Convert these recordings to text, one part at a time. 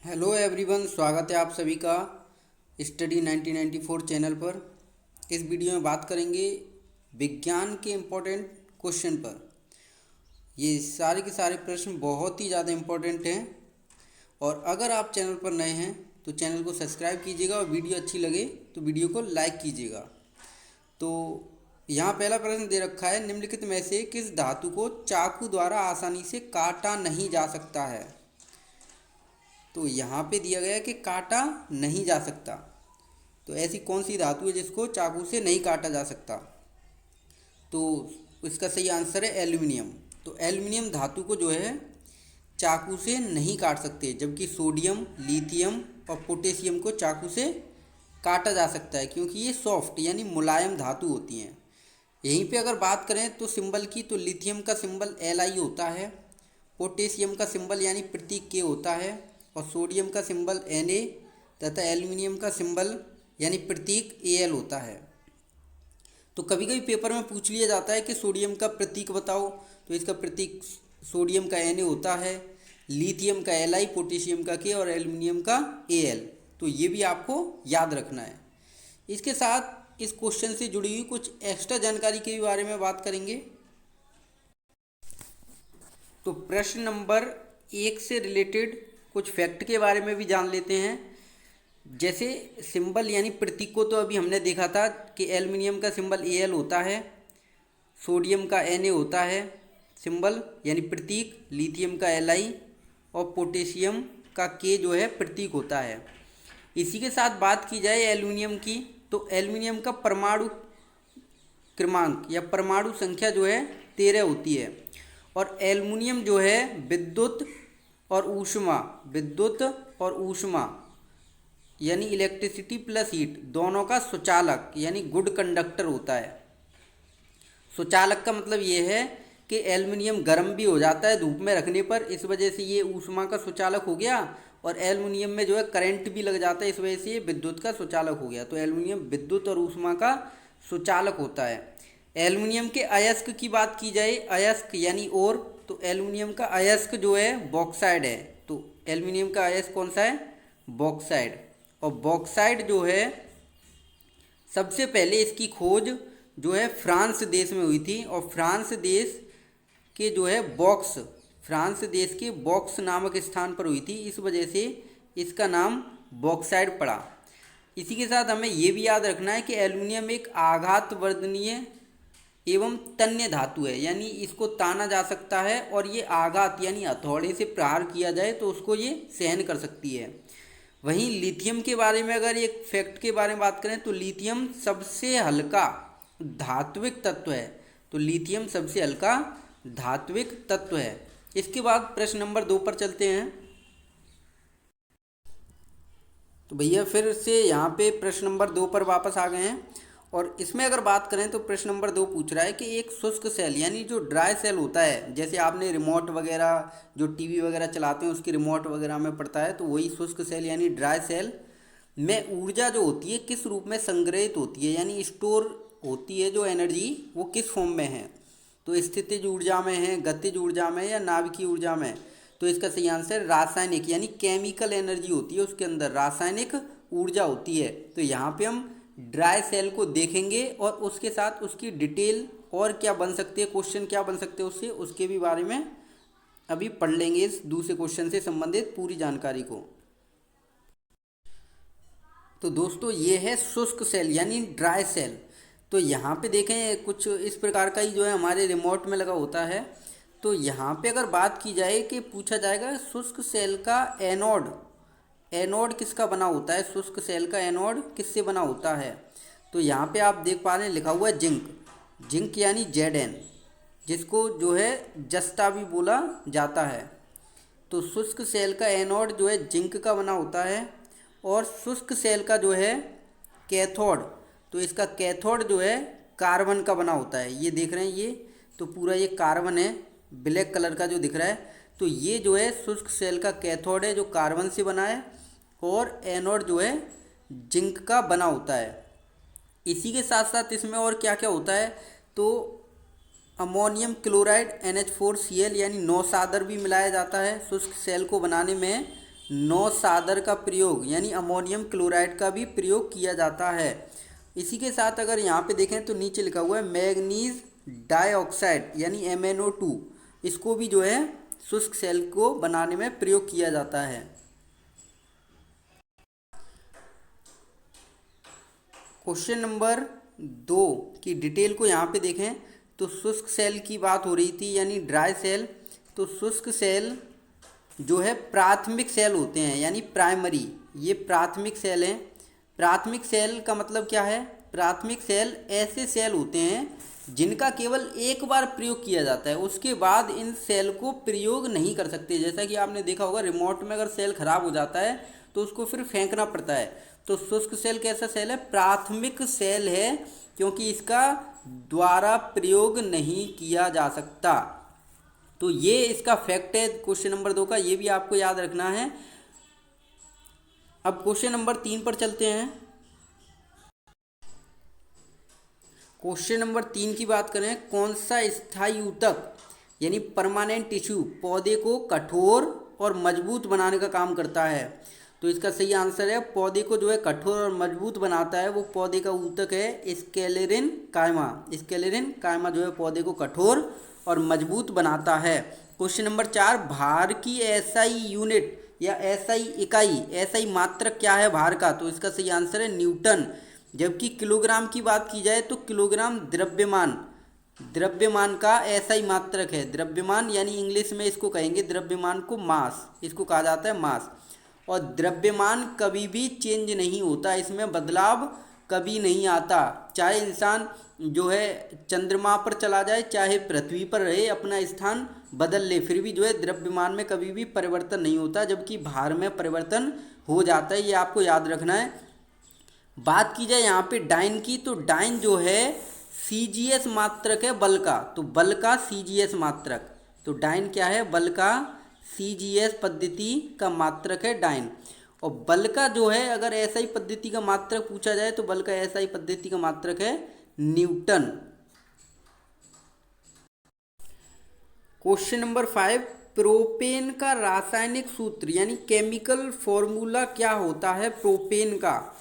Hello everyone, स्वागत है आप सभी का स्टडी 1994 चैनल पर। इस वीडियो में बात करेंगे विज्ञान के इम्पोर्टेंट क्वेश्चन पर। ये सारे के सारे प्रश्न बहुत ही ज़्यादा इम्पोर्टेंट हैं और अगर आप चैनल पर नए हैं तो चैनल को सब्सक्राइब कीजिएगा और वीडियो अच्छी लगे तो वीडियो को लाइक कीजिएगा। तो यहाँ पहला प्रश्न दे रखा है, निम्नलिखित में से किस धातु को चाकू द्वारा आसानी से काटा नहीं जा सकता है। तो यहाँ पे दिया गया है कि काटा नहीं जा सकता, तो ऐसी कौन सी धातु है जिसको चाकू से नहीं काटा जा सकता। तो इसका सही आंसर है एल्यूमिनियम। तो एल्यूमिनियम धातु को जो है चाकू से नहीं काट सकते, जबकि सोडियम, लिथियम और पोटेशियम को चाकू से काटा जा सकता है क्योंकि ये सॉफ्ट यानी मुलायम धातु होती हैं। यहीं पे अगर बात करें तो सिंबल की, तो लिथियम का सिंबल Li होता है, पोटेशियम का सिंबल यानी प्रतीक K होता है और सोडियम का सिंबल Na तथा एल्यूमिनियम का सिंबल यानी प्रतीक Al होता है। तो कभी कभी पेपर में पूछ लिया जाता है कि सोडियम का प्रतीक बताओ, तो इसका प्रतीक सोडियम का Na होता है, लिथियम का Li, पोटेशियम का K और एल्यूमिनियम का Al। तो ये भी आपको याद रखना है। इसके साथ इस क्वेश्चन से जुड़ी हुई कुछ एक्स्ट्रा जानकारी के बारे में बात करेंगे। तो प्रश्न नंबर 1 से रिलेटेड कुछ फैक्ट के बारे में भी जान लेते हैं। जैसे सिंबल यानी प्रतीक को तो अभी हमने देखा था कि एल्युमिनियम का सिंबल Al होता है, सोडियम का Na होता है सिंबल यानी प्रतीक, लिथियम का Li और पोटेशियम का K जो है प्रतीक होता है। इसी के साथ बात की जाए एल्युमिनियम की, तो एल्युमिनियम का परमाणु क्रमांक या परमाणु संख्या जो है 13 होती है और एल्युमिनियम जो है विद्युत और ऊष्मा यानी इलेक्ट्रिसिटी प्लस हीट दोनों का सुचालक यानी गुड कंडक्टर होता है। सुचालक का मतलब ये है कि एल्युमिनियम गर्म भी हो जाता है धूप में रखने पर, इस वजह से ये ऊष्मा का सुचालक हो गया, और एल्युमिनियम में जो है करंट भी लग जाता है, इस वजह से ये विद्युत का सुचालक हो गया। तो एल्युमिनियम विद्युत और ऊष्मा का सुचालक होता है। एल्युमिनियम के अयस्क की बात की जाए, अयस्क यानी और, तो एल्युमिनियम का अयस्क जो है बॉक्साइड है। तो एल्युमिनियम का अयस्क कौन सा है? बॉक्साइड। और बॉक्साइड जो है सबसे पहले इसकी खोज जो है फ्रांस देश में हुई थी और फ्रांस देश के जो है फ्रांस देश के बॉक्स नामक स्थान पर हुई थी, इस वजह से इसका नाम बॉक्साइड पड़ा। इसी के साथ हमें ये भी याद रखना है कि एल्युमिनियम एक आघात वर्धनीय एवं तन्य धातु है, यानी इसको ताना जा सकता है और ये आघात यानी हथौड़े से प्रहार किया जाए तो उसको ये सहन कर सकती है। वहीं लिथियम के बारे में अगर एक फैक्ट के बारे में बात करें तो लिथियम सबसे हल्का धात्विक तत्व है। तो लिथियम सबसे हल्का धात्विक तत्व है। इसके बाद प्रश्न नंबर 2 पर चलते हैं। तो भैया फिर से यहाँ पे प्रश्न नंबर 2 पर वापस आ गए हैं और इसमें अगर बात करें तो प्रश्न नंबर 2 पूछ रहा है कि एक शुष्क सेल यानी जो ड्राई सेल होता है, जैसे आपने रिमोट वगैरह जो टीवी वगैरह चलाते हैं उसकी रिमोट वगैरह में पड़ता है, तो वही शुष्क सेल यानी ड्राई सेल में ऊर्जा जो होती है किस रूप में संग्रहित होती है, यानी स्टोर होती है जो एनर्जी वो किस फॉर्म में है। तो स्थितिज ऊर्जा में है, गतिज ऊर्जा में या नाभिकीय ऊर्जा में। तो इसका सही आंसर रासायनिक यानी केमिकल एनर्जी होती है, उसके अंदर रासायनिक ऊर्जा होती है। तो यहाँ पे हम ड्राई सेल को देखेंगे और उसके साथ उसकी डिटेल और क्या बन सकती है, क्वेश्चन क्या बन सकते हैं उससे, उसके भी बारे में अभी पढ़ लेंगे इस दूसरे क्वेश्चन से संबंधित पूरी जानकारी को। तो दोस्तों ये है शुष्क सेल यानी ड्राई सेल। तो यहाँ पे देखें कुछ इस प्रकार का ही जो है हमारे रिमोट में लगा होता है। तो यहाँ पे अगर बात की जाए कि पूछा जाएगा शुष्क सेल का एनोड किसका बना होता है, शुष्क सेल का एनोड किससे बना होता है। तो यहाँ पे आप देख पा रहे हैं लिखा हुआ है जिंक यानी Zn, जिसको जो है जस्ता भी बोला जाता है। तो शुष्क सेल का एनोड जो है जिंक का बना होता है और शुष्क सेल का जो है कैथोड, तो इसका कैथोड जो है कार्बन का बना होता है। ये देख रहे हैं, ये तो पूरा ये कार्बन है, ब्लैक कलर का जो दिख रहा है। तो ये जो है शुष्क सेल का कैथोड है जो कार्बन से बना है और एनोड जो है जिंक का बना होता है। इसी के साथ साथ इसमें और क्या क्या होता है, तो अमोनियम क्लोराइड NH4Cl यानी नौसादर भी मिलाया जाता है। शुष्क सेल को बनाने में नौसादर का प्रयोग यानी अमोनियम क्लोराइड का भी प्रयोग किया जाता है। इसी के साथ अगर यहाँ पे देखें तो नीचे लिखा हुआ है मैग्नीज डाइऑक्साइड यानी MnO2, इसको भी जो है शुष्क सेल को बनाने में प्रयोग किया जाता है। क्वेश्चन नंबर 2 की डिटेल को यहाँ पे देखें तो शुष्क सेल की बात हो रही थी यानी ड्राई सेल। तो शुष्क सेल जो है प्राथमिक सेल होते हैं यानी प्राइमरी, ये प्राथमिक सेल हैं। प्राथमिक सेल का मतलब क्या है? प्राथमिक सेल ऐसे सेल होते हैं जिनका केवल एक बार प्रयोग किया जाता है, उसके बाद इन सेल को प्रयोग नहीं कर सकते। जैसा कि आपने देखा होगा रिमोट में अगर सेल खराब हो जाता है तो उसको फिर फेंकना पड़ता है। तो शुष्क सेल कैसा सेल है? प्राथमिक सेल है, क्योंकि इसका द्वारा प्रयोग नहीं किया जा सकता। तो ये इसका फैक्ट है क्वेश्चन नंबर 2 का, ये भी आपको याद रखना है। अब क्वेश्चन नंबर 3 पर चलते हैं। क्वेश्चन नंबर 3 की बात करें, कौन सा स्थायी ऊतक यानी परमानेंट टिश्यू पौधे को कठोर और मजबूत बनाने का काम करता है? तो इसका सही आंसर है, पौधे को जो है कठोर और मजबूत बनाता है वो पौधे का ऊतक है स्क्लेरिन कायमा। स्क्लेरिन कायमा जो है पौधे को कठोर और मजबूत बनाता है। क्वेश्चन नंबर 4, भार की एसआई यूनिट या एसआई इकाई, एसआई मात्रक क्या है भार का? तो इसका सही आंसर है न्यूटन। जबकि किलोग्राम की बात की जाए तो किलोग्राम द्रव्यमान का एसआई मात्रक है। द्रव्यमान यानी इंग्लिश में इसको कहेंगे द्रव्यमान को मास, इसको कहा जाता है मास। और द्रव्यमान कभी भी चेंज नहीं होता, इसमें बदलाव कभी नहीं आता। चाहे इंसान जो है चंद्रमा पर चला जाए, चाहे पृथ्वी पर रहे, अपना स्थान बदल ले, फिर भी जो है द्रव्यमान में कभी भी परिवर्तन नहीं होता, जबकि भार में परिवर्तन हो जाता है। ये आपको याद रखना है। बात की जाए यहाँ पे डाइन की, तो डाइन जो है सीजीएस मात्रक है बल का। तो बल का सीजीएस मात्रक, तो डाइन क्या है? बल का सीजीएस पद्धति का मात्रक है डाइन। और बल का जो है अगर एसआई पद्धति का मात्रक पूछा जाए तो बल का एसआई पद्धति का मात्रक है न्यूटन। क्वेश्चन नंबर 5, प्रोपेन का रासायनिक सूत्र यानी केमिकल फॉर्मूला क्या होता है प्रोपेन का?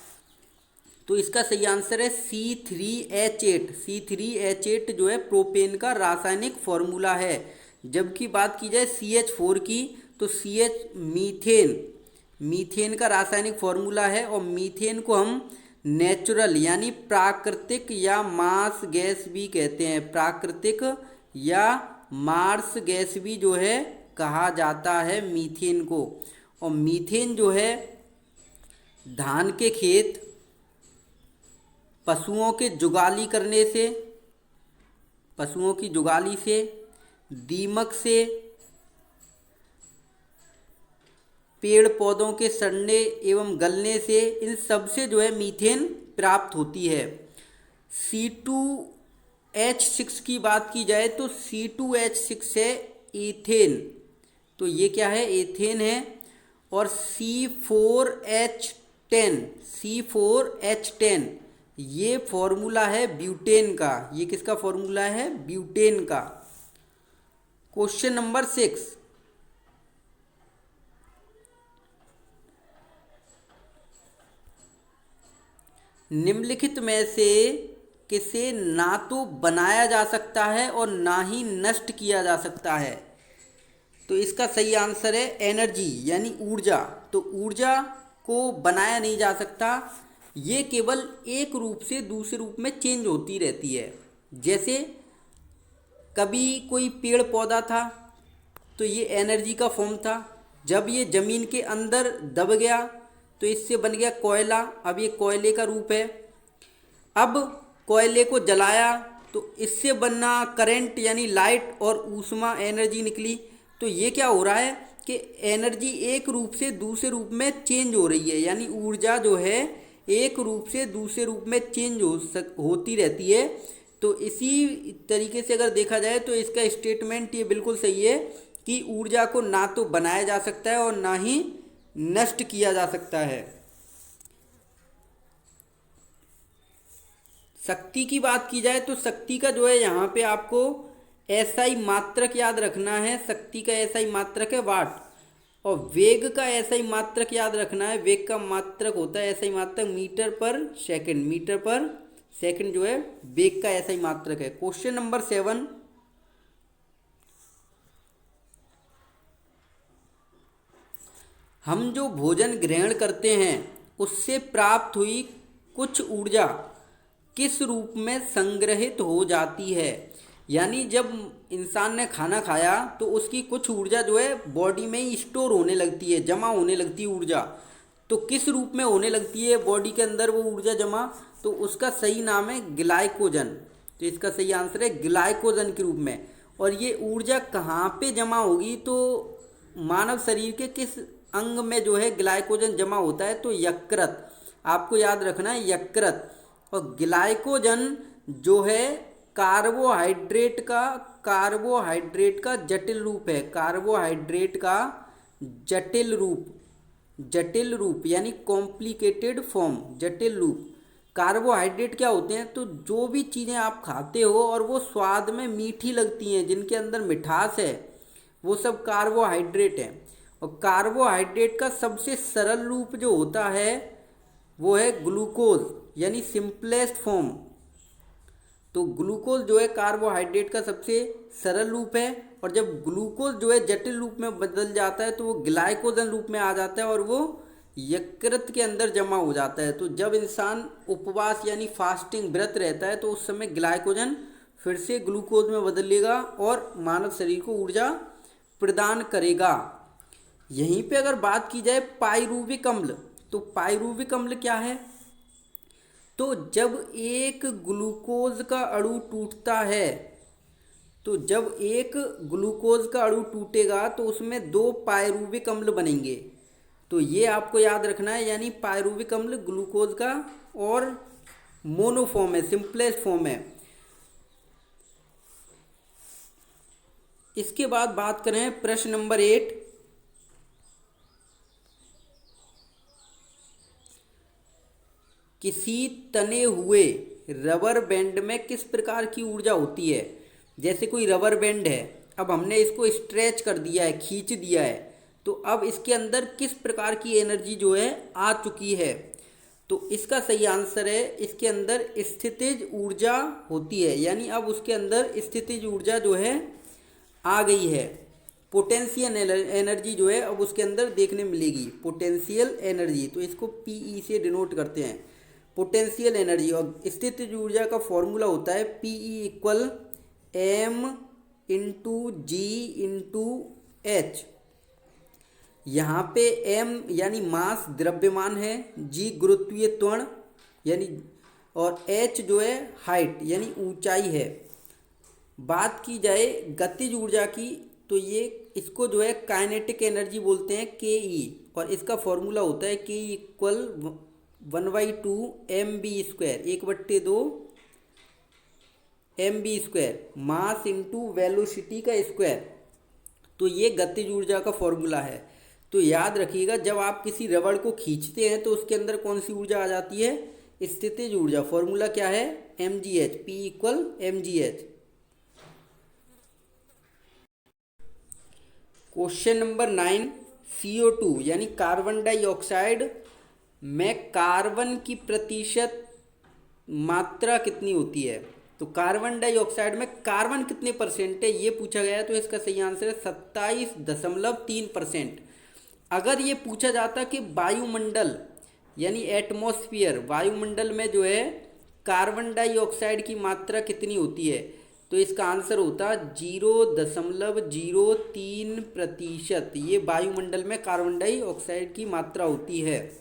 तो इसका सही आंसर है C3H8। C3H8 जो है प्रोपेन का रासायनिक फॉर्मूला है। जबकि बात की जाए CH4 की, तो CH मीथेन का रासायनिक फॉर्मूला है। और मीथेन को हम नेचुरल यानी प्राकृतिक या मार्स गैस भी कहते हैं। प्राकृतिक या मार्स गैस भी जो है कहा जाता है मीथेन को। और मीथेन जो है धान के खेत, पशुओं के जुगाली करने से, पशुओं की जुगाली से, दीमक से, पेड़ पौधों के सड़ने एवं गलने से, इन सब से जो है मीथेन प्राप्त होती है। C2H6 की बात की जाए तो C2H6 है ईथेन, तो ये क्या है? एथेन है। और C4H10 ये फॉर्मूला है ब्यूटेन का। ये किसका फॉर्मूला है? ब्यूटेन का। क्वेश्चन नंबर 6, निम्नलिखित में से किसे ना तो बनाया जा सकता है और ना ही नष्ट किया जा सकता है? तो इसका सही आंसर है एनर्जी यानी ऊर्जा। तो ऊर्जा को बनाया नहीं जा सकता, ये केवल एक रूप से दूसरे रूप में चेंज होती रहती है। जैसे कभी कोई पेड़ पौधा था तो ये एनर्जी का फॉर्म था, जब ये ज़मीन के अंदर दब गया तो इससे बन गया कोयला, अब ये कोयले का रूप है। अब कोयले को जलाया तो इससे बनना करंट यानी लाइट और ऊष्मा एनर्जी निकली। तो ये क्या हो रहा है कि एनर्जी एक रूप से दूसरे रूप में चेंज हो रही है, यानी ऊर्जा जो है एक रूप से दूसरे रूप में चेंज होती रहती है। तो इसी तरीके से अगर देखा जाए तो इसका स्टेटमेंट ये बिल्कुल सही है कि ऊर्जा को ना तो बनाया जा सकता है और ना ही नष्ट किया जा सकता है। शक्ति की बात की जाए तो शक्ति का जो है यहाँ पे आपको एसआई मात्रक याद रखना है। शक्ति का एसआई मात्रक है वाट। और वेग का SI मात्रक याद रखना है, वेग का मात्रक होता है SI मात्रक मीटर पर सेकंड, मीटर पर सेकंड जो है वेग का SI मात्रक है। क्वेश्चन नंबर 7, हम जो भोजन ग्रहण करते हैं उससे प्राप्त हुई कुछ ऊर्जा किस रूप में संग्रहित हो जाती है। यानी जब इंसान ने खाना खाया तो उसकी कुछ ऊर्जा जो है बॉडी में ही स्टोर होने लगती है, जमा होने लगती है ऊर्जा। तो किस रूप में होने लगती है बॉडी के अंदर वो ऊर्जा जमा, तो उसका सही नाम है ग्लाइकोजन। तो इसका सही आंसर है ग्लाइकोजन के रूप में। और ये ऊर्जा कहाँ पे जमा होगी, तो मानव शरीर के किस अंग में जो है ग्लाइकोजन जमा होता है, तो यकृत। आपको याद रखना है यकृत। और ग्लाइकोजन जो है कार्बोहाइड्रेट का जटिल रूप है, कार्बोहाइड्रेट का जटिल रूप यानी कॉम्प्लिकेटेड फॉर्म, जटिल रूप। कार्बोहाइड्रेट क्या होते हैं, तो जो भी चीज़ें आप खाते हो और वो स्वाद में मीठी लगती हैं, जिनके अंदर मिठास है, वो सब कार्बोहाइड्रेट हैं। और कार्बोहाइड्रेट का सबसे सरल रूप जो होता है वो है ग्लूकोज, यानी सिंपलेस्ट फॉर्म। तो ग्लूकोज जो है कार्बोहाइड्रेट का सबसे सरल रूप है, और जब ग्लूकोज जो है जटिल रूप में बदल जाता है तो वो ग्लाइकोजन रूप में आ जाता है और वो यकृत के अंदर जमा हो जाता है। तो जब इंसान उपवास यानी फास्टिंग व्रत रहता है तो उस समय ग्लाइकोजन फिर से ग्लूकोज में बदलेगा और मानव शरीर को ऊर्जा प्रदान करेगा। यहीं पे अगर बात की जाए पाइरूविक अम्ल, तो पाइरूविक अम्ल क्या है, तो जब एक ग्लूकोज का अणु टूटता है, तो जब एक ग्लूकोज का अणु टूटेगा तो उसमें 2 पाइरूविक अम्ल बनेंगे। तो ये आपको याद रखना है, यानी पाइरूविक अम्ल ग्लूकोज का और मोनोफॉर्म है, सिंपलेस्ट फॉर्म है। इसके बाद बात करें प्रश्न नंबर 8, किसी तने हुए रबर बैंड में किस प्रकार की ऊर्जा होती है। जैसे कोई रबर बैंड है, अब हमने इसको स्ट्रेच कर दिया है, खींच दिया है, तो अब इसके अंदर किस प्रकार की एनर्जी जो है आ चुकी है। तो इसका सही आंसर है, इसके अंदर स्थितिज ऊर्जा होती है, यानी अब उसके अंदर स्थितिज ऊर्जा जो है आ गई है। पोटेंशियल एनर्जी जो है अब उसके अंदर देखने मिलेगी, पोटेंशियल एनर्जी। तो इसको पीई से डिनोट करते हैं, पोटेंशियल एनर्जी। और स्थितिज ऊर्जा का फॉर्मूला होता है पीई इक्वल एम इंटू जी इंटू एच। यहाँ पे एम यानी मास द्रव्यमान है, जी गुरुत्वीय त्वरण यानी, और एच जो है हाइट यानी ऊंचाई है। बात की जाए गतिज ऊर्जा की, तो ये इसको जो है काइनेटिक एनर्जी बोलते हैं के ई, और इसका फॉर्मूला होता है के E equal 1/2 mv², 1/2 mv², mass into velocity का स्क्वायर। तो ये गतिज ऊर्जा का फॉर्मूला है। तो याद रखिएगा, जब आप किसी रबड़ को खींचते हैं तो उसके अंदर कौन सी ऊर्जा आ जाती है, स्थितिज ऊर्जा। फॉर्मूला क्या है, mgh, p equal mgh। Question number 9, CO2 यानी कार्बन डाइऑक्साइड में कार्बन की प्रतिशत मात्रा कितनी होती है। तो कार्बन डाइऑक्साइड में कार्बन कितने परसेंट है ये पूछा गया है, तो इसका सही आंसर है 27.3%। अगर ये पूछा जाता कि वायुमंडल यानी एटमॉस्फेयर, वायुमंडल में जो है कार्बन डाइऑक्साइड की मात्रा कितनी होती है, तो इसका आंसर होता 0.03%। ये वायुमंडल में कार्बन डाइऑक्साइड की मात्रा होती है।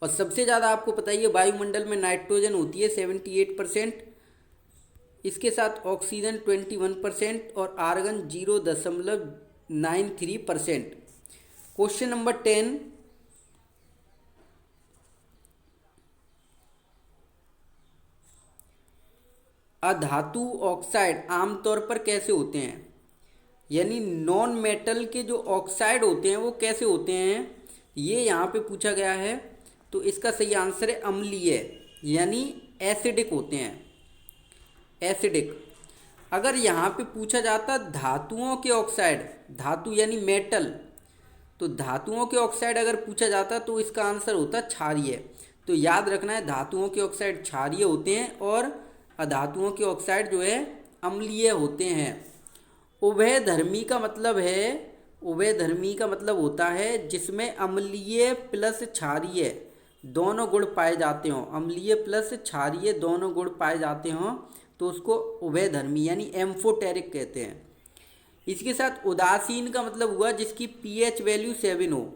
और सबसे ज़्यादा आपको पता ही है वायुमंडल में नाइट्रोजन होती है 78%, इसके साथ ऑक्सीजन 21% और आर्गन 0.93%। क्वेश्चन नंबर 10, अधातु ऑक्साइड आमतौर पर कैसे होते हैं, यानी नॉन मेटल के जो ऑक्साइड होते हैं वो कैसे होते हैं, ये यहाँ पे पूछा गया है। तो इसका सही आंसर है अम्लीय, यानी एसिडिक होते हैं, एसिडिक। अगर यहाँ पे पूछा जाता धातुओं के ऑक्साइड, धातु यानी मेटल, तो धातुओं के ऑक्साइड अगर पूछा जाता तो इसका आंसर होता क्षारीय। तो याद रखना है, धातुओं के ऑक्साइड क्षारीय होते हैं और अधातुओं के ऑक्साइड जो है अम्लीय होते हैं। उभयधर्मी का मतलब है, उभयधर्मी का मतलब होता है जिसमें अम्लीय प्लस क्षारीय दोनों गुण पाए जाते हों, अम्लीय प्लस क्षारीय दोनों गुण पाए जाते हों, तो उसको उभयधर्मी यानी एम्फोटेरिक कहते हैं। इसके साथ उदासीन का मतलब हुआ जिसकी पीएच वैल्यू 7 हो,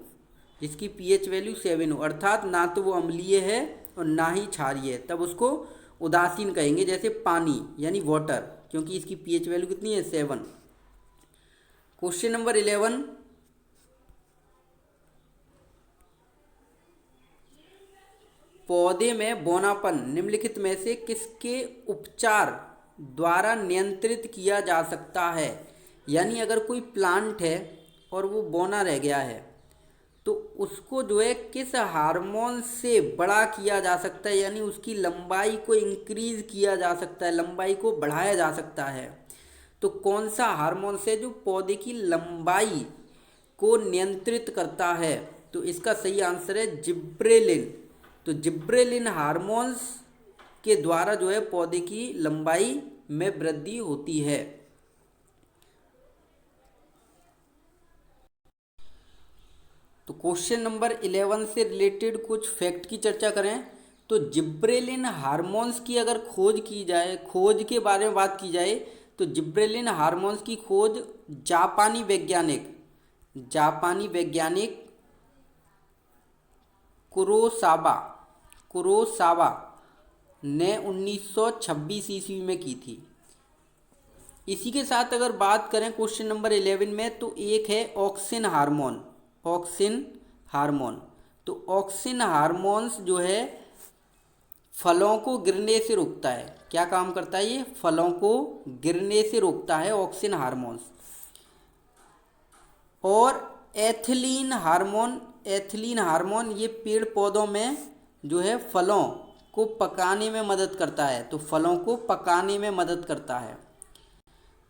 जिसकी पीएच वैल्यू 7 हो, अर्थात ना तो वो अम्लीय है और ना ही क्षारीय है, तब उसको उदासीन कहेंगे। जैसे पानी यानी वाटर, क्योंकि इसकी पीएच वैल्यू कितनी है, 7। क्वेश्चन नंबर 11, पौधे में बौनापन निम्नलिखित में से किसके उपचार द्वारा नियंत्रित किया जा सकता है। यानी अगर कोई प्लांट है और वो बौना रह गया है तो उसको जो है किस हार्मोन से बड़ा किया जा सकता है, यानी उसकी लंबाई को इंक्रीज किया जा सकता है, लंबाई को बढ़ाया जा सकता है। तो कौन सा हार्मोन से जो पौधे की लंबाई को नियंत्रित करता है, तो इसका सही आंसर है जिब्रेलिन। तो जिब्रेलिन हार्मोन्स के द्वारा जो है पौधे की लंबाई में वृद्धि होती है। तो क्वेश्चन नंबर 11 से रिलेटेड कुछ फैक्ट की चर्चा करें तो जिब्रेलिन हार्मोन्स की अगर खोज की जाए, खोज के बारे में बात की जाए, तो जिब्रेलिन हार्मोन्स की खोज जापानी वैज्ञानिक कुरोसावा ने 1926 ईस्वी में की थी। इसी के साथ अगर बात करें क्वेश्चन नंबर 11 में, तो एक है ऑक्सिन हार्मोन। तो ऑक्सिन हार्मोन्स जो है फलों को गिरने से रोकता है। क्या काम करता है ये, फलों को गिरने से रोकता है ऑक्सिन हार्मोन्स। और एथिलीन हार्मोन ये पेड़ पौधों में जो है फलों को पकाने में मदद करता है, तो फलों को पकाने में मदद करता है।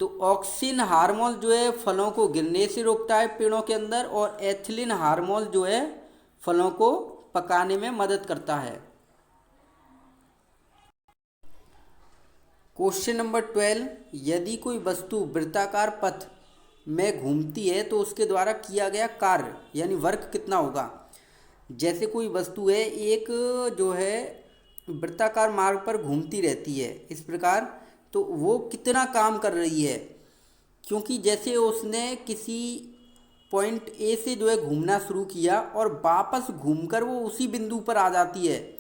तो ऑक्सिन हार्मोन जो है फलों को गिरने से रोकता है पेड़ों के अंदर, और एथिलीन हार्मोन जो है फलों को पकाने में मदद करता है। क्वेश्चन नंबर 12, यदि कोई वस्तु वृत्ताकार पथ में घूमती है तो उसके द्वारा किया गया कार्य यानी वर्क कितना होगा। जैसे कोई वस्तु है एक जो है वृत्ताकार मार्ग पर घूमती रहती है इस प्रकार, तो वो कितना काम कर रही है, क्योंकि जैसे उसने किसी पॉइंट ए से जो है घूमना शुरू किया और वापस घूमकर वो उसी बिंदु पर आ जाती है,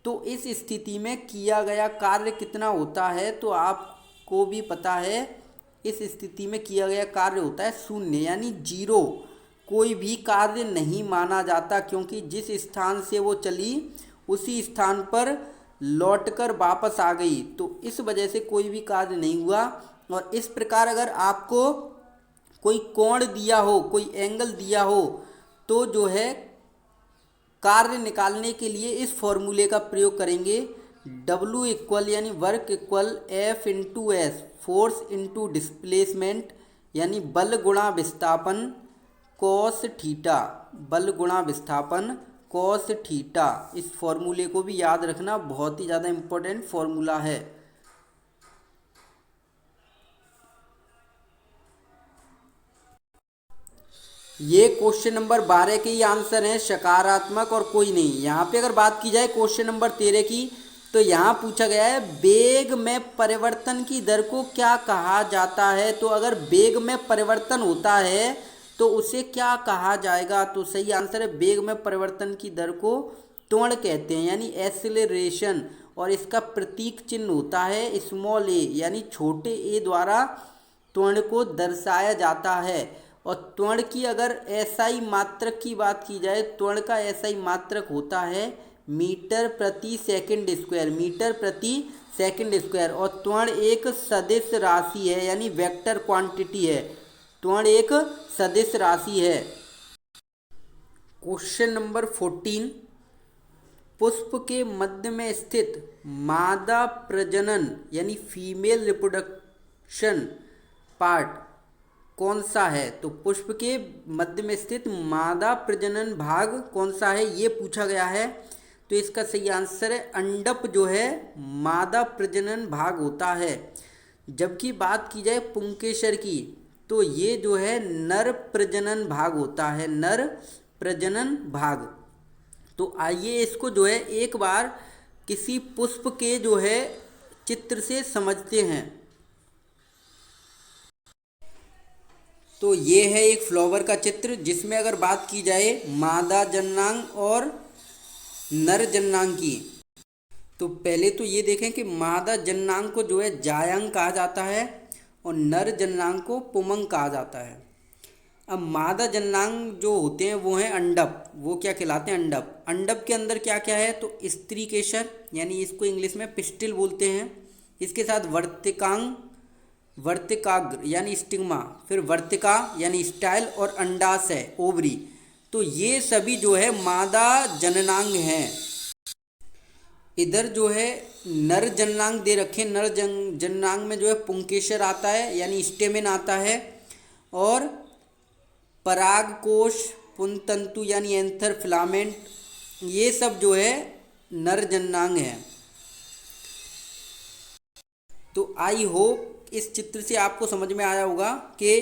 तो इस स्थिति में किया गया कार्य कितना होता है। तो आपको भी पता है इस स्थिति में किया गया कार्य होता है 0 यानी 0। कोई भी कार्य नहीं माना जाता, क्योंकि जिस स्थान से वो चली उसी स्थान पर लौटकर वापस आ गई, तो इस वजह से कोई भी कार्य नहीं हुआ। और इस प्रकार अगर आपको कोई कोण दिया हो, कोई एंगल दिया हो, तो जो है कार्य निकालने के लिए इस फॉर्मूले का प्रयोग करेंगे। W इक्वल यानी work equal F into S, force into displacement यानी बल गुणा विस्थापन कॉस थीटा, बल गुणा विस्थापन कॉस थीटा। इस फॉर्मूले को भी याद रखना, बहुत ही ज़्यादा इम्पोर्टेंट फॉर्मूला है। ये क्वेश्चन नंबर 12 के ही आंसर हैं, सकारात्मक और कोई नहीं। यहाँ पे अगर बात की जाए क्वेश्चन नंबर 13 की, तो यहाँ पूछा गया है वेग में परिवर्तन की दर को क्या कहा जाता है। तो अगर वेग में परिवर्तन होता है तो उसे क्या कहा जाएगा, तो सही आंसर है वेग में परिवर्तन की दर को त्वरण कहते हैं यानी एक्सेलरेशन, और इसका प्रतीक चिन्ह होता है स्मॉल ए यानी छोटे ए द्वारा त्वरण को दर्शाया जाता है। और त्वरण की अगर एसआई मात्रक की बात की जाए, त्वरण का एसआई मात्रक होता है मीटर प्रति सेकंड स्क्वायर, और त्वरण एक सदिश राशि है यानी वेक्टर क्वांटिटी है, त्वरण एक सदिश राशि है। क्वेश्चन नंबर 14, पुष्प के मध्य में स्थित मादा प्रजनन यानी फीमेल रिप्रोडक्शन पार्ट कौन सा है? तो पुष्प के मध्य में स्थित मादा प्रजनन भाग कौन सा है, ये पूछा गया है। तो इसका सही आंसर है अंडप जो है मादा प्रजनन भाग होता है। जबकि बात की जाए पुंकेसर की, तो ये जो है नर प्रजनन भाग होता है, नर प्रजनन भाग। तो आइए इसको जो है एक बार किसी पुष्प के जो है चित्र से समझते हैं। तो ये है एक फ्लावर का चित्र, जिसमें अगर बात की जाए मादा जननांग और नर जननांग की, तो पहले तो ये देखें कि मादा जननांग को जो है जायांग कहा जाता है और नर जननांग को पुमंग कहा जाता है। अब मादा जननांग जो होते हैं वो हैं अंडप, वो क्या कहलाते हैं? अंडप। अंडप के अंदर क्या क्या है? तो स्त्री केसर, यानी इसको इंग्लिश में पिस्टिल बोलते हैं। इसके साथ वर्तिकांग, वर्तिकाग्र यानी स्टिग्मा, फिर वर्तिका यानी स्टाइल, और अंडाशय ओवरी। तो ये सभी जो है मादा जननांग हैं। इधर जो है नर जननांग दे रखे, नर जननांग में जो है पुंकेसर आता है यानी स्टेमिन आता है, और परागकोश, पुंतंतु यानी एंथर फिलामेंट, ये सब जो है नर जननांग है। तो आई होप इस चित्र से आपको समझ में आया होगा कि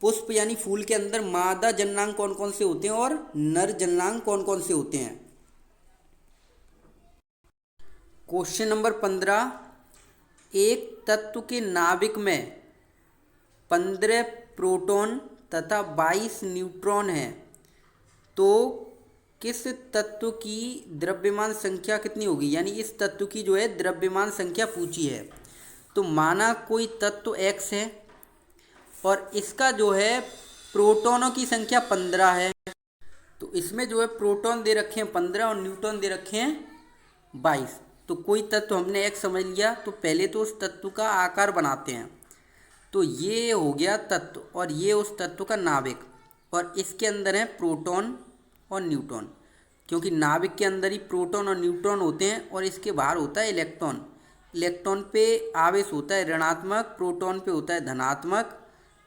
पुष्प यानी फूल के अंदर मादा जननांग कौन कौन से होते हैं और नर जननांग कौन कौन से होते हैं। क्वेश्चन नंबर 15, एक तत्व के नाभिक में 15 प्रोटॉन तथा 22 न्यूट्रॉन हैं, तो किस तत्व की द्रव्यमान संख्या कितनी होगी? यानी इस तत्व की जो है द्रव्यमान संख्या पूछी है। तो माना कोई तत्व X है और इसका जो है प्रोटॉनों की संख्या 15 है, तो इसमें जो है प्रोटॉन दे रखे हैं 15 और न्यूट्रॉन दे रखे हैं 22। तो कोई तत्व हमने X समझ लिया, तो पहले तो उस तत्व का आकार बनाते हैं। तो ये हो गया तत्व और ये उस तत्व का नाभिक, और इसके अंदर है प्रोटॉन और न्यूट्रॉन, क्योंकि नाभिक के अंदर ही प्रोटॉन और न्यूट्रॉन होते हैं और इसके बाहर होता है इलेक्ट्रॉन। इलेक्ट्रॉन पे आवेश होता है ऋणात्मक, प्रोटॉन पे होता है धनात्मक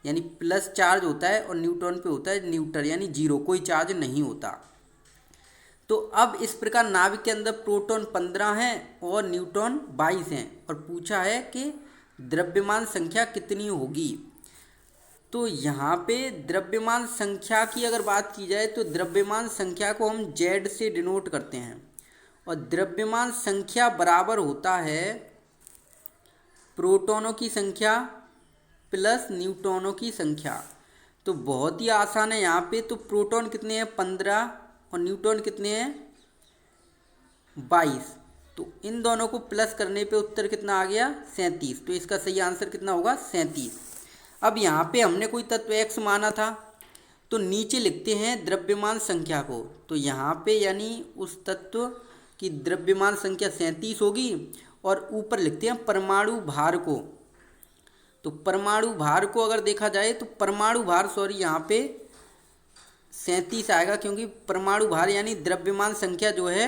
यानी प्लस चार्ज होता है, और न्यूट्रॉन पे होता है न्यूट्रल यानी जीरो, कोई चार्ज नहीं होता। तो अब इस प्रकार नाभिक के अंदर प्रोटॉन 15 हैं और न्यूट्रॉन 22 हैं, और पूछा है कि द्रव्यमान संख्या कितनी होगी। तो यहाँ पे द्रव्यमान संख्या की अगर बात की जाए तो द्रव्यमान संख्या को हम Z से डिनोट करते हैं, और द्रव्यमान संख्या बराबर होता है प्रोटॉनों की संख्या प्लस न्यूट्रॉनों की संख्या। तो बहुत ही आसान है यहाँ पे। तो प्रोटॉन कितने हैं? 15, और न्यूट्रॉन कितने हैं? 22। तो इन दोनों को प्लस करने पे उत्तर कितना आ गया? 37। तो इसका सही आंसर कितना होगा? 37। अब यहाँ पे हमने कोई तत्व X माना था, तो नीचे लिखते हैं द्रव्यमान संख्या को। तो यहाँ पे यानी उस तत्व की द्रव्यमान संख्या 37 होगी, और ऊपर लिखते हैं परमाणु भार को। तो परमाणु भार को अगर देखा जाए तो परमाणु भार यहाँ पे 37 आएगा, क्योंकि परमाणु भार यानी द्रव्यमान संख्या जो है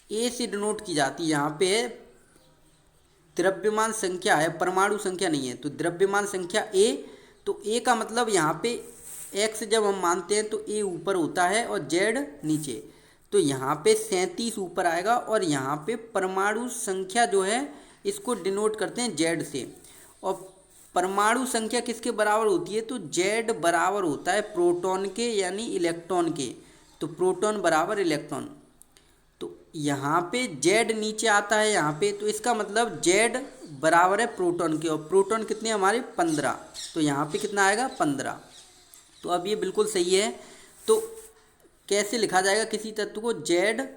A से डिनोट की जाती है। यहाँ पे द्रव्यमान संख्या है, परमाणु संख्या नहीं है, तो द्रव्यमान संख्या A। तो A का मतलब यहाँ पे X जब हम मानते हैं तो A ऊपर होता है और Z नीचे। तो यहाँ पे 37 ऊपर आएगा, और यहाँ पे परमाणु संख्या जो है इसको डिनोट करते हैं Z से। और परमाणु संख्या किसके बराबर होती है? तो Z बराबर होता है प्रोटॉन के यानी इलेक्ट्रॉन के। तो प्रोटॉन बराबर इलेक्ट्रॉन। तो यहाँ पे Z नीचे आता है यहाँ पे, तो इसका मतलब Z बराबर है प्रोटॉन के, और प्रोटॉन कितने हमारे? 15। तो यहाँ पे कितना आएगा? 15। तो अब ये बिल्कुल सही है। तो कैसे लिखा जाएगा किसी तत्व को? ZXA।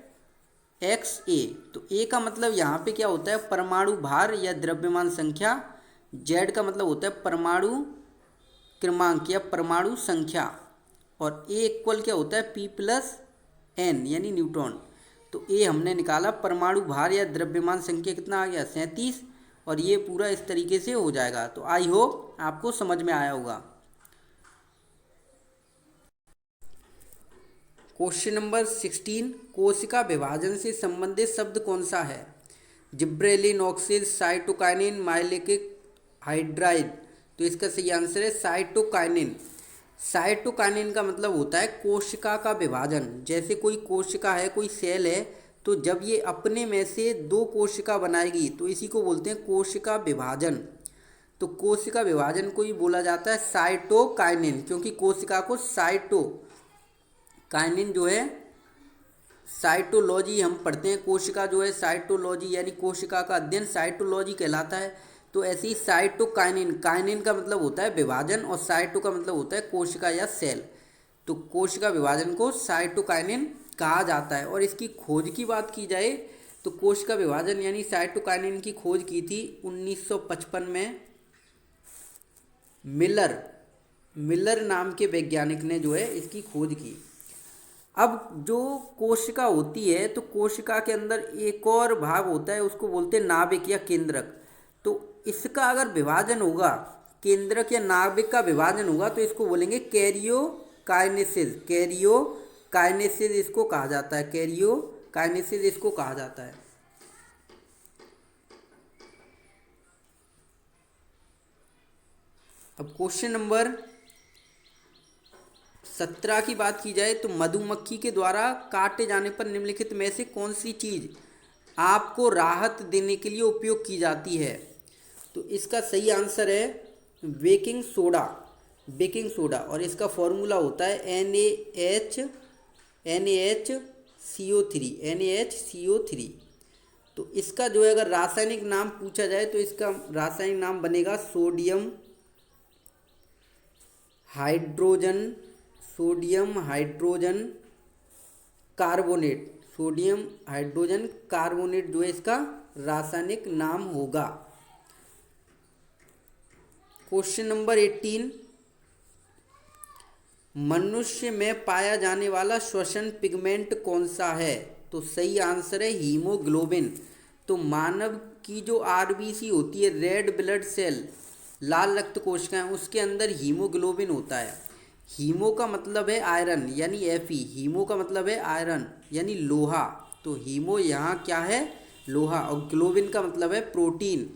तो A का मतलब यहाँ पे क्या होता है? परमाणु भार या द्रव्यमान संख्या। Z का मतलब होता है परमाणु क्रमांक या परमाणु संख्या, और A इक्वल क्या होता है? P प्लस N यानी न्यूट्रॉन। तो A हमने निकाला, परमाणु भार या द्रव्यमान संख्या कितना आ गया? 37। और ये पूरा इस तरीके से हो जाएगा। तो आई होप आपको समझ में आया होगा। क्वेश्चन नंबर 16, कोशिका विभाजन से संबंधित शब्द कौन सा है? Gibberellin, auxin, cytokinin, maleic hydride. तो इसका सही आंसर है साइटोकाइनिन। साइटोकाइनिन का मतलब होता है कोशिका का विभाजन। जैसे कोई कोशिका है, कोई सेल है, तो जब ये अपने में से दो कोशिका बनाएगी तो इसी को बोलते हैं कोशिका विभाजन। तो कोशिका विभाजन को ही बोला जाता है साइटोकाइनिन, क्योंकि कोशिका को साइटोकाइनिन जो है, साइटोलॉजी हम पढ़ते हैं, कोशिका जो है साइटोलॉजी यानी कोशिका का अध्ययन साइटोलॉजी कहलाता है। तो ऐसे ही साइटोकाइनिन, काइनिन का मतलब होता है विभाजन और साइटो का मतलब होता है कोशिका या सेल। तो कोशिका विभाजन को साइटोकाइनिन कहा जाता है। और इसकी खोज की बात की जाए तो कोशिका विभाजन यानी साइटोकाइनिन की खोज की थी 1955 में मिलर नाम के वैज्ञानिक ने जो है इसकी खोज की। अब जो कोशिका होती है तो कोशिका के अंदर एक और भाग होता है, उसको बोलते हैं नाभिक या केंद्रक। तो इसका अगर विभाजन होगा, केंद्रक या नाभिक का विभाजन होगा, तो इसको बोलेंगे कैरियोकाइनेसिस। कैरियोकाइनेसिस इसको कहा जाता है, कैरियोकाइनेसिस इसको कहा जाता है। अब क्वेश्चन नंबर 17 की बात की जाए तो मधुमक्खी के द्वारा काटे जाने पर निम्नलिखित में से कौन सी चीज़ आपको राहत देने के लिए उपयोग की जाती है? तो इसका सही आंसर है बेकिंग सोडा। और इसका फॉर्मूला होता है NaHCO3। तो इसका जो है अगर रासायनिक नाम पूछा जाए तो इसका रासायनिक नाम बनेगा sodium hydrogen carbonate. Sodium hydrogen carbonate जो है इसका रासायनिक नाम होगा। क्वेश्चन नंबर 18, मनुष्य में पाया जाने वाला श्वसन पिगमेंट कौन सा है? तो सही आंसर है हीमोग्लोबिन। तो मानव की जो आरबीसी होती है, रेड ब्लड सेल, लाल रक्त कोशिकाएं, उसके अंदर हीमोग्लोबिन होता है। हीमो का मतलब है आयरन यानी Fe, हीमो का मतलब है आयरन यानी लोहा। तो हीमो यहाँ क्या है? लोहा। और ग्लोबिन का मतलब है प्रोटीन।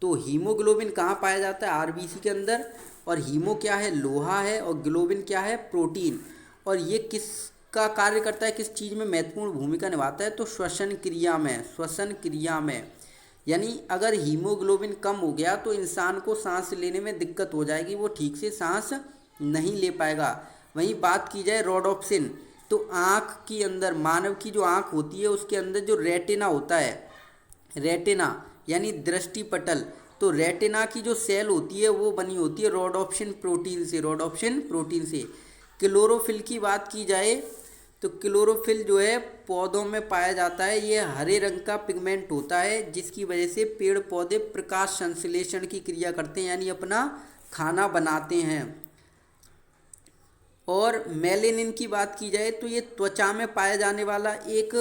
तो हीमोग्लोबिन कहाँ पाया जाता है? आरबीसी के अंदर। और हीमो क्या है? लोहा है। और ग्लोबिन क्या है? प्रोटीन। और ये किसका कार्य करता है, किस चीज़ में महत्वपूर्ण भूमिका निभाता है? तो श्वसन क्रिया में। यानी अगर हीमोग्लोबिन कम हो गया तो इंसान को सांस लेने में दिक्कत हो जाएगी, वो ठीक से सांस नहीं ले पाएगा। वहीं बात की जाए रोडोप्सिन, तो आँख के अंदर, मानव की जो आँख होती है उसके अंदर जो रेटिना होता है, रेटिना यानी दृष्टि पटल, तो रेटिना की जो सेल होती है वो बनी होती है रोडोप्सिन प्रोटीन से। क्लोरोफिल की बात की जाए तो क्लोरोफिल जो है पौधों में पाया जाता है। ये हरे रंग का पिगमेंट होता है जिसकी वजह से पेड़ पौधे प्रकाश संश्लेषण की क्रिया करते हैं यानी अपना खाना बनाते हैं। और मेलेनिन की बात की जाए तो ये त्वचा में पाया जाने वाला एक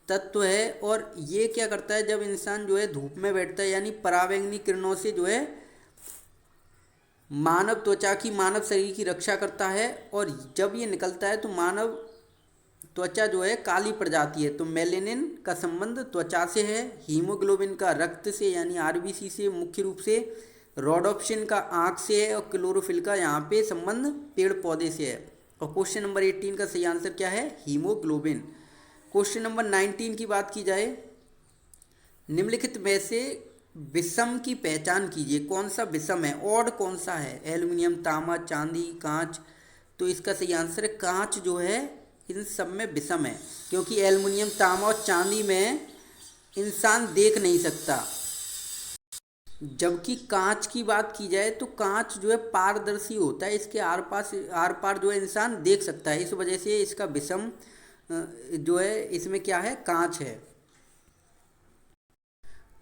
तत्व है। और ये क्या करता है, जब इंसान जो है धूप में बैठता है यानी पराबैंगनी किरणों से जो है मानव शरीर की रक्षा करता है। और जब ये निकलता है तो मानव त्वचा जो है काली पड़ जाती है। तो मेलेनिन का संबंध त्वचा से है, हीमोग्लोबिन का रक्त से यानी आरबीसी से मुख्य रूप से, रोडोप्सिन का आँख से है, और क्लोरोफिल का यहाँ पे संबंध पेड़ पौधे से है। और क्वेश्चन नंबर 18 का सही आंसर क्या है? हीमोग्लोबिन। क्वेश्चन नंबर 19 की बात की जाए, निम्नलिखित में से विषम की पहचान कीजिए। कौन सा विषम है? ऑड कौन सा है? एल्युमिनियम, तांबा, चांदी, कांच। तो इसका सही आंसर है कांच जो है इन सब में विषम है, क्योंकि एल्युमिनियम, तांबा और चांदी में इंसान देख नहीं सकता। जबकि कांच की बात की जाए तो कांच जो है पारदर्शी होता है, इसके आर पार जो है इंसान देख सकता है। इस वजह से इसका विषम जो है इसमें क्या है? कांच है।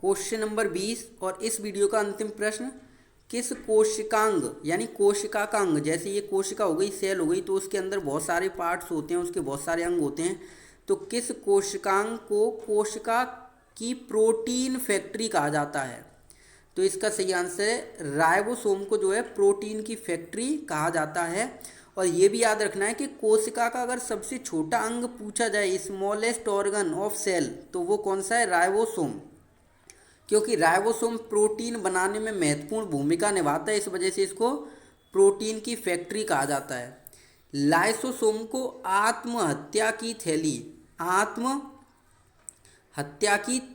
क्वेश्चन नंबर 20 और इस वीडियो का अंतिम प्रश्न, किस कोशिकांग यानी कोशिका का अंग, जैसे ये कोशिका हो गई, सेल हो गई, तो उसके अंदर बहुत सारे पार्ट्स होते हैं, उसके बहुत सारे अंग होते हैं। तो किस कोशिकांग को कोशिका की प्रोटीन फैक्ट्री कहा जाता है? तो इसका सही आंसर है राइबोसोम को जो है प्रोटीन की फैक्ट्री कहा जाता है। और ये भी याद रखना है कि कोशिका का अगर सबसे छोटा अंग पूछा जाए, स्मॉलेस्ट ऑर्गन ऑफ सेल, तो वो कौन सा है? राइबोसोम। क्योंकि राइबोसोम प्रोटीन बनाने में महत्वपूर्ण भूमिका निभाता है, इस वजह से इसको प्रोटीन की फैक्ट्री कहा जाता है। लाइसोसोम को आत्महत्या की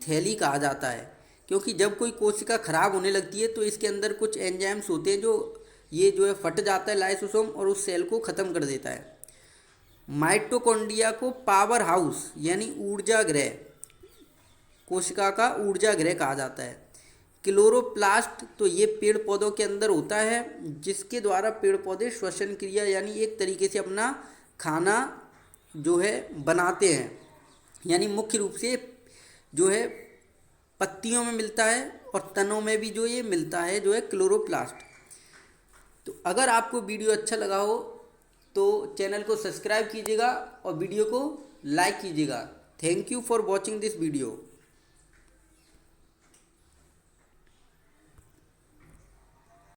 थैली कहा जाता है, क्योंकि जब कोई कोशिका खराब होने लगती है तो इसके अंदर कुछ एंजाइम्स होते हैं जो ये जो है फट जाता है लाइसोसोम और उस सेल को ख़त्म कर देता है। माइटोकॉन्ड्रिया को पावर हाउस यानी ऊर्जा गृह, कोशिका का ऊर्जा गृह कहा जाता है। क्लोरोप्लास्ट तो ये पेड़ पौधों के अंदर होता है, जिसके द्वारा पेड़ पौधे श्वसन क्रिया यानी एक तरीके से अपना खाना जो है बनाते हैं, यानी मुख्य रूप से जो है पत्तियों में मिलता है और तनों में भी जो ये मिलता है जो है क्लोरोप्लास्ट। तो अगर आपको वीडियो अच्छा लगा हो तो चैनल को सब्सक्राइब कीजिएगा और वीडियो को लाइक कीजिएगा। Thank you for watching this video.